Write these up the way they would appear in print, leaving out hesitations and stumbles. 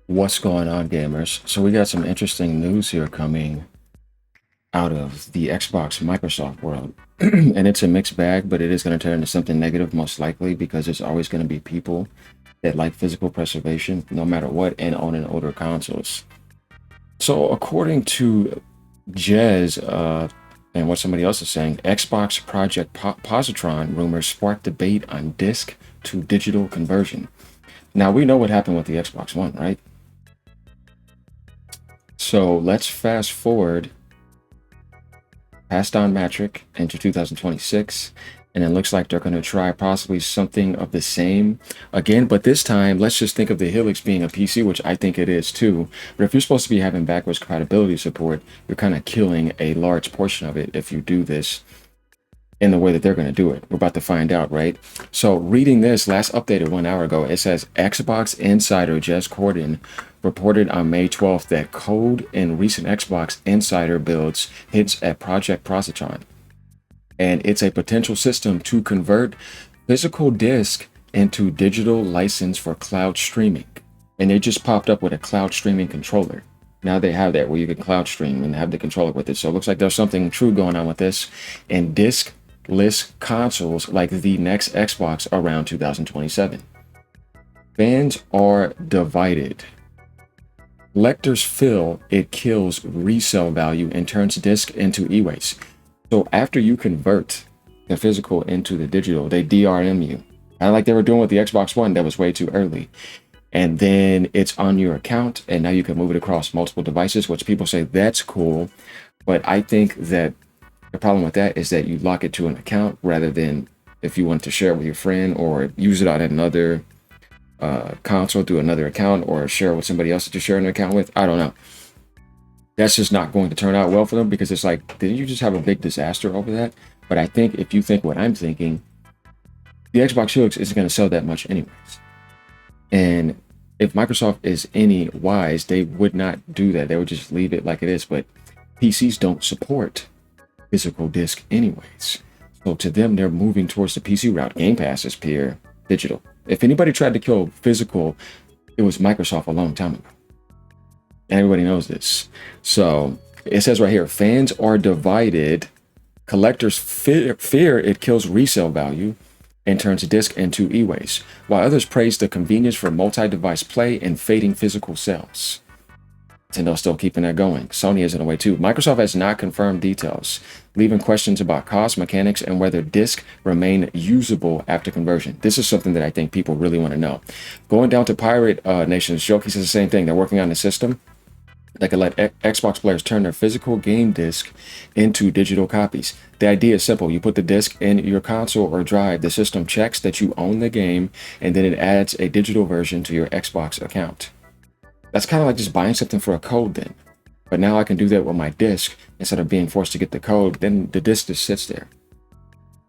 What's going on, gamers? So we got some interesting news here coming out of the Xbox Microsoft world. And it's a mixed bag, but it is going to turn into something negative most likely because there's always going to be people that like physical preservation no matter what and owning older consoles. So according to Jez and what somebody else is saying, Xbox Project Positron rumors sparked debate on disc to digital conversion. Now we know what happened with the Xbox One, right? So let's fast forward past Don Matrick into 2026, and it looks like they're going to try possibly something of the same again, but this time let's just think of the Helix being a PC, which I think it is too. But if you're supposed to be having backwards compatibility support, you're kind of killing a large portion of it if you do this in the way that they're going to do it. We're about to find out, right? So reading this last updated 1 hour ago, it says Xbox insider Jez Corden reported on May 12th that code in recent Xbox insider builds hints at Project Positron. And it's a potential system to convert physical disc into digital license for cloud streaming. And it just popped up with a cloud streaming controller. Now they have that where you can cloud stream and have the controller with it. So it looks like there's something true going on with this. And disc-less consoles like the next Xbox around 2027. Fans are divided. Collectors feel it kills resale value and turns disc into e-waste. So after you convert the physical into the digital, they DRM you. Kind of like they were doing with the Xbox One that was way too early. And then it's on your account, and now you can move it across multiple devices, which people say that's cool. But I think that the problem with that is that you lock it to an account rather than if you want to share it with your friend or use it on another console through another account or share with somebody else that you're sharing an account with. I don't know. That's just not going to turn out well for them because it's like, didn't you just have a big disaster over that? But I think if you think what I'm thinking, the Xbox Helix isn't going to sell that much anyways. And if Microsoft is any wise, they would not do that. They would just leave it like it is. But PCs don't support physical disc anyways. So to them, they're moving towards the PC route. Game Pass is pure digital. If anybody tried to kill physical, it was Microsoft a long time ago. Everybody knows this. So it says right here, fans are divided. Collectors fear it kills resale value and turns disc into e-waste, while others praise the convenience for multi-device play and fading physical sales. Nintendo's still keeping that going. Sony is in a way too. Microsoft has not confirmed details, leaving questions about cost, mechanics, and whether disc remain usable after conversion. This is something that I think people really want to know. Going down to Pirate Nation's joke, he says the same thing. They're working on the system that can let Xbox players turn their physical game disc into digital copies. The idea is simple. You put the disc in your console or drive, the system checks that you own the game, and then it adds a digital version to your Xbox account. That's kind of like just buying something for a code then. But now I can do that with my disc instead of being forced to get the code. Then the disc just sits there.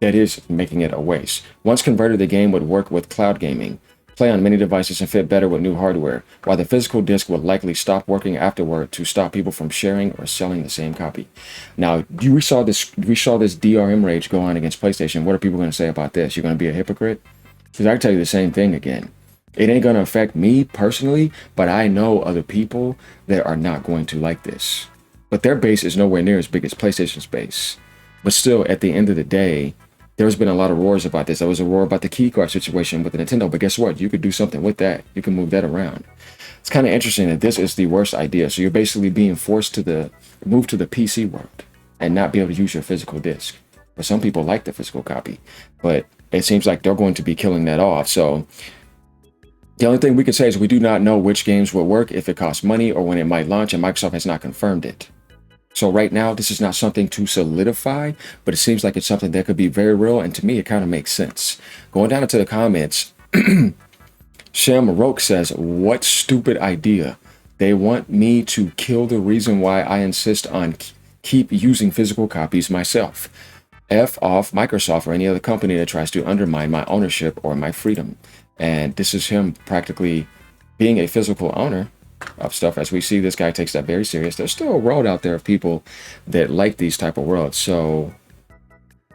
That is making it a waste. Once converted, the game would work with cloud gaming, play on many devices, and fit better with new hardware, while the physical disc would likely stop working afterward to stop people from sharing or selling the same copy. Now, we saw this DRM rage go on against PlayStation. What are people going to say about this? You're going to be a hypocrite? Because I can tell you the same thing again. It ain't going to affect me personally, but I know other people that are not going to like this. But their base is nowhere near as big as PlayStation's base. But still, at the end of the day, there's been a lot of roars about this. There was a roar about the keycard situation with the Nintendo, but guess what? You could do something with that. You can move that around. It's kind of interesting that this is the worst idea. So you're basically being forced to move to the PC world and not be able to use your physical disc. But some people like the physical copy, but it seems like they're going to be killing that off. So the only thing we can say is we do not know which games will work, if it costs money, or when it might launch, and Microsoft has not confirmed it. So right now, this is not something to solidify, but it seems like it's something that could be very real, and to me, it kind of makes sense. Going down into the comments, Shem Roke says, what stupid idea. They want me to kill the reason why I insist on keep using physical copies myself. F off Microsoft or any other company that tries to undermine my ownership or my freedom. And this is him practically being a physical owner of stuff. As we see, this guy takes that very serious. There's still a world out there of people that like these type of worlds. So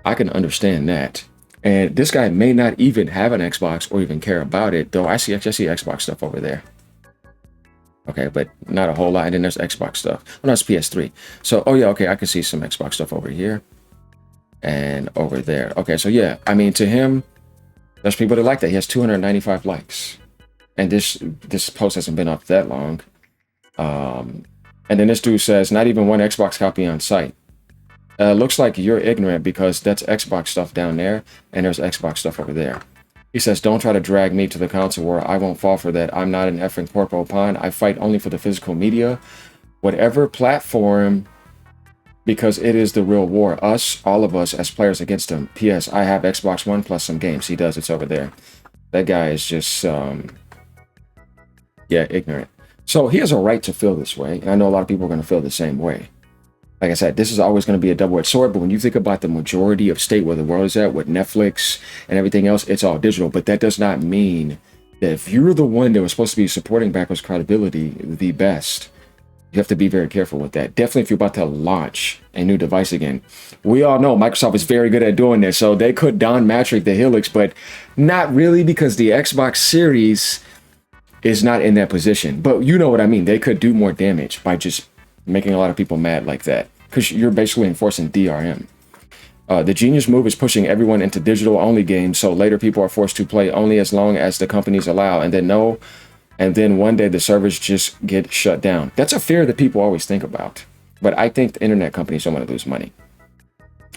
I can understand that. And this guy may not even have an Xbox or even care about it, though I see Xbox stuff over there. Okay, but not a whole lot. And then there's Xbox stuff. Oh, no, it's PS3. So, oh yeah, okay, I can see some Xbox stuff over here and over there. Okay, so yeah, I mean, to him, there's people that like that. He has 295 likes. And this post hasn't been up that long. And then this dude says, not even one Xbox copy on site. Looks like you're ignorant because that's Xbox stuff down there and there's Xbox stuff over there. He says, don't try to drag me to the console war. I won't fall for that. I'm not an effing corpo pawn. I fight only for the physical media. Whatever platform, because it is the real war. Us, all of us as players against them. P.S. I have Xbox One plus some games. He does. It's over there. That guy is just, yeah, ignorant. So he has a right to feel this way. And I know a lot of people are going to feel the same way. Like I said, this is always going to be a double-edged sword, but when you think about the majority of state where the world is at, with Netflix and everything else, it's all digital. But that does not mean that if you're the one that was supposed to be supporting backwards compatibility the best, you have to be very careful with that. Definitely if you're about to launch a new device again. We all know Microsoft is very good at doing this, so they could Don Matrick the Helix, but not really, because the Xbox Series is not in that position. But you know what I mean. They could do more damage by just making a lot of people mad like that, because you're basically enforcing DRM. The genius move is pushing everyone into digital-only games, so later people are forced to play only as long as the companies allow, and then one day the servers just get shut down. That's a fear that people always think about. But I think the internet companies don't want to lose money.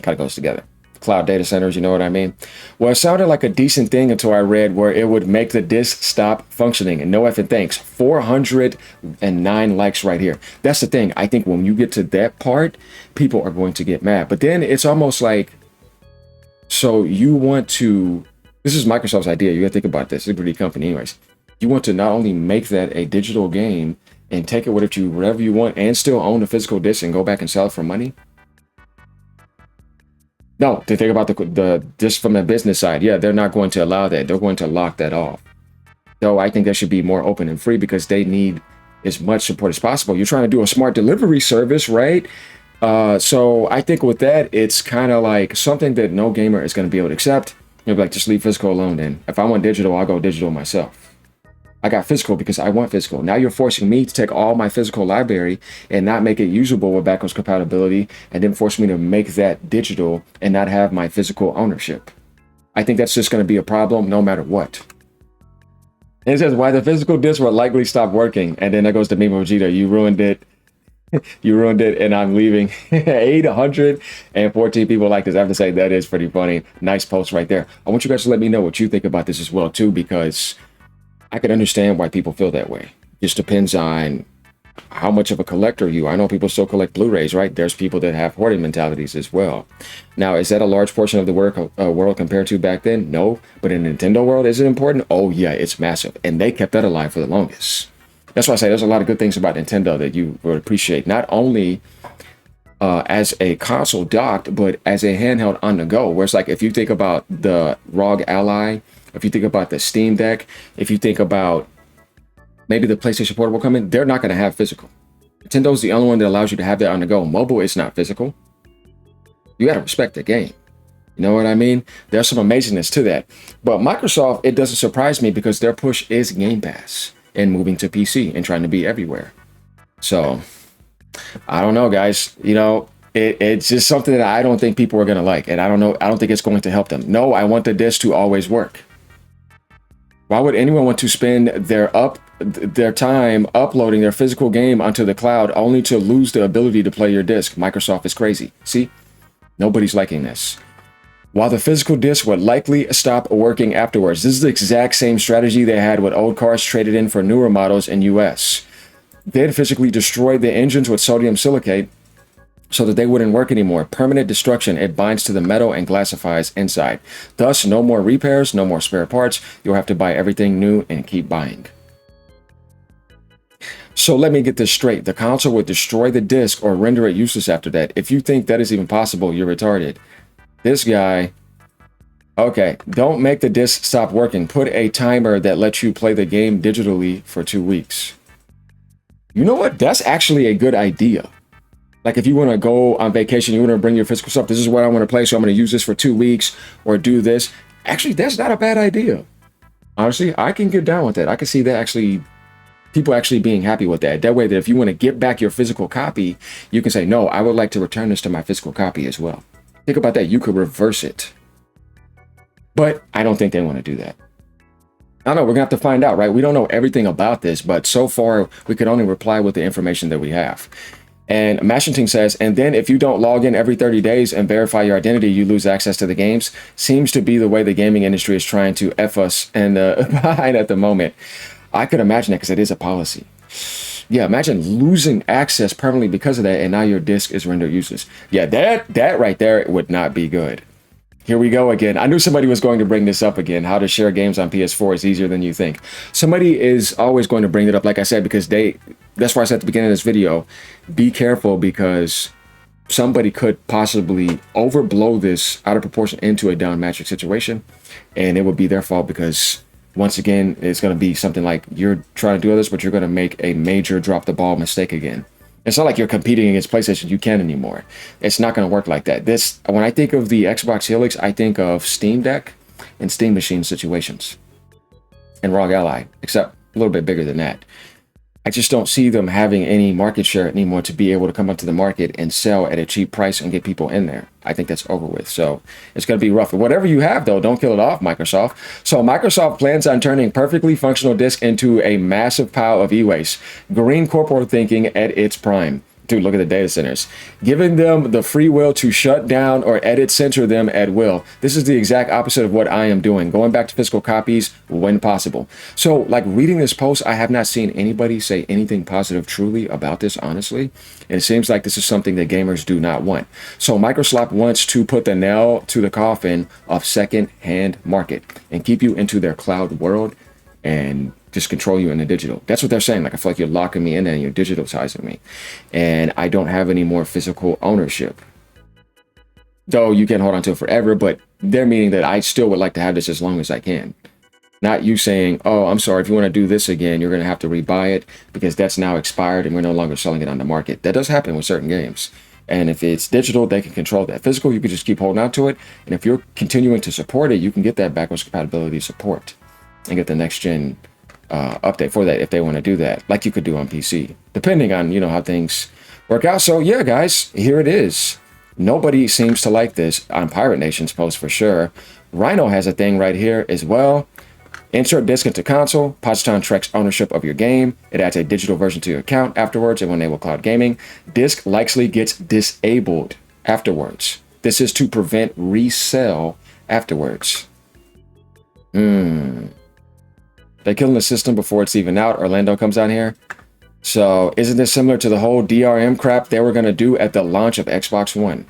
Kind of goes together. Cloud data centers, you know what I mean? Well, it sounded like a decent thing until I read where it would make the disk stop functioning. And no effing thanks. 409 likes right here. That's the thing. I think when you get to that part, people are going to get mad. But then it's almost like, so you want to, this is Microsoft's idea. You got to think about this. It's a pretty company anyways. You want to not only make that a digital game and take it with you wherever you want and still own the physical disc and go back and sell it for money? No, to think about the just from the business side, yeah, they're not going to allow that. They're going to lock that off. So I think that should be more open and free, because they need as much support as possible. You're trying to do a smart delivery service, right? So I think with that, it's kind of like something that no gamer is going to be able to accept. You'll be like, just leave physical alone then. If I want digital, I'll go digital myself. I got physical because I want physical. Now you're forcing me to take all my physical library and not make it usable with backwards compatibility, and then force me to make that digital and not have my physical ownership. I think that's just going to be a problem no matter what. And it says, why the physical disc will likely stop working. And then there goes the meme of Vegeta. You ruined it. You ruined it and I'm leaving. 814 people like this. I have to say that is pretty funny. Nice post right there. I want you guys to let me know what you think about this as well too, because I can understand why people feel that way. Just depends on how much of a collector you are. I know people still collect Blu-rays, right? There's people that have hoarding mentalities as well. Now, is that a large portion of the world compared to back then? No. But in the Nintendo world, is it important? Oh, yeah, it's massive. And they kept that alive for the longest. That's why I say there's a lot of good things about Nintendo that you would appreciate. Not only as a console docked, but as a handheld on the go. Where it's like, if you think about the ROG Ally, if you think about the Steam Deck, if you think about maybe the PlayStation Portable coming, they're not going to have physical. Nintendo's the only one that allows you to have that on the go. Mobile is not physical. You got to respect the game. You know what I mean? There's some amazingness to that. But Microsoft, it doesn't surprise me, because their push is Game Pass and moving to PC and trying to be everywhere. So, I don't know, guys. You know, it's just something that I don't think people are going to like. And I don't think it's going to help them. No, I want the disc to always work. Why would anyone want to spend their time uploading their physical game onto the cloud only to lose the ability to play your disc? Microsoft is crazy. See? Nobody's liking this. While the physical disc would likely stop working afterwards. This is the exact same strategy they had with old cars traded in for newer models in US. They'd physically destroy the engines with sodium silicate so that they wouldn't work anymore. Permanent destruction. It binds to the metal and glassifies inside. Thus, no more repairs, no more spare parts. You'll have to buy everything new and keep buying. So let me get this straight. The console would destroy the disc or render it useless after that. If you think that is even possible, you're retarded. This guy, okay, don't make the disc stop working. Put a timer that lets you play the game digitally for 2 weeks. You know what? That's actually a good idea. Like if you want to go on vacation, you want to bring your physical stuff. This is what I want to play, so I'm going to use this for 2 weeks or do this. Actually, that's not a bad idea. Honestly, I can get down with that. I can see that actually people actually being happy with that. That way that if you want to get back your physical copy, you can say, no, I would like to return this to my physical copy as well. Think about that. You could reverse it. But I don't think they want to do that. I don't know. We're going to have to find out, right? We don't know everything about this, but so far we could only reply with the information that we have. And Mashington says, and then if you don't log in every 30 days and verify your identity, you lose access to the games. Seems to be the way the gaming industry is trying to F us and behind at the moment. I could imagine that because it is a policy. Yeah, imagine losing access permanently because of that, and now your disc is rendered useless. Yeah, that right there would not be good. Here we go again. I knew somebody was going to bring this up again. How to share games on PS4 is easier than you think. Somebody is always going to bring it up, like I said, because that's why I said at the beginning of this video, be careful because somebody could possibly overblow this out of proportion into a down metric situation, and it would be their fault because once again, it's going to be something like you're trying to do this, but you're going to make a major drop the ball mistake again. It's not like you're competing against PlayStation. You can't anymore. It's not going to work like that. When I think of the Xbox Helix, I think of Steam Deck and Steam Machine situations and ROG Ally, except a little bit bigger than that. I just don't see them having any market share anymore to be able to come onto the market and sell at a cheap price and get people in there. I think that's over with. So it's going to be rough. Whatever you have, though, don't kill it off, Microsoft. So Microsoft plans on turning perfectly functional disk into a massive pile of e-waste. Green corporate thinking at its prime. Dude, look at the data centers. Giving them the free will to shut down or edit censor them at will. This is the exact opposite of what I am doing. Going back to physical copies when possible. So, like reading this post, I have not seen anybody say anything positive truly about this, honestly. And it seems like this is something that gamers do not want. So Microsoft wants to put the nail to the coffin of second-hand market and keep you into their cloud world and just control you in the digital. That's what they're saying. Like, I feel like you're locking me in there and you're digitalizing me. And I don't have any more physical ownership. Though you can hold on to it forever, but they're meaning that I still would like to have this as long as I can. Not you saying, oh, I'm sorry, if you want to do this again, you're going to have to rebuy it because that's now expired and we're no longer selling it on the market. That does happen with certain games. And if it's digital, they can control that. Physical, you can just keep holding on to it. And if you're continuing to support it, you can get that backwards compatibility support and get the next gen update for that if they want to do that, like you could do on PC, depending on, you know, how things work out. So yeah, guys, here it is. Nobody seems to like this on Pirate Nation's post for sure. Rhino has a thing right here as well. Insert disk into console. Positron tracks ownership of your game. It adds a digital version to your account afterwards and will enable cloud gaming. Disk likely gets disabled afterwards. This is to prevent resell afterwards. They're killing the system before it's even out. Orlando comes down here. So isn't this similar to the whole DRM crap they were going to do at the launch of Xbox One?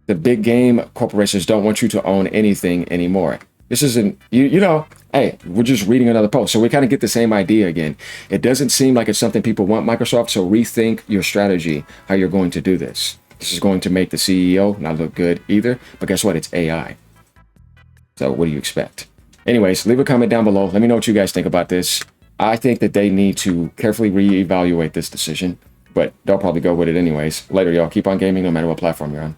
The big game corporations don't want you to own anything anymore. This isn't, you know, hey, we're just reading another post. So we kind of get the same idea again. It doesn't seem like it's something people want, Microsoft. So rethink your strategy, how you're going to do this. This is going to make the CEO not look good either. But guess what? It's AI. So what do you expect? Anyways, leave a comment down below. Let me know what you guys think about this. I think that they need to carefully reevaluate this decision, but they'll probably go with it anyways. Later, y'all. Keep on gaming no matter what platform you're on.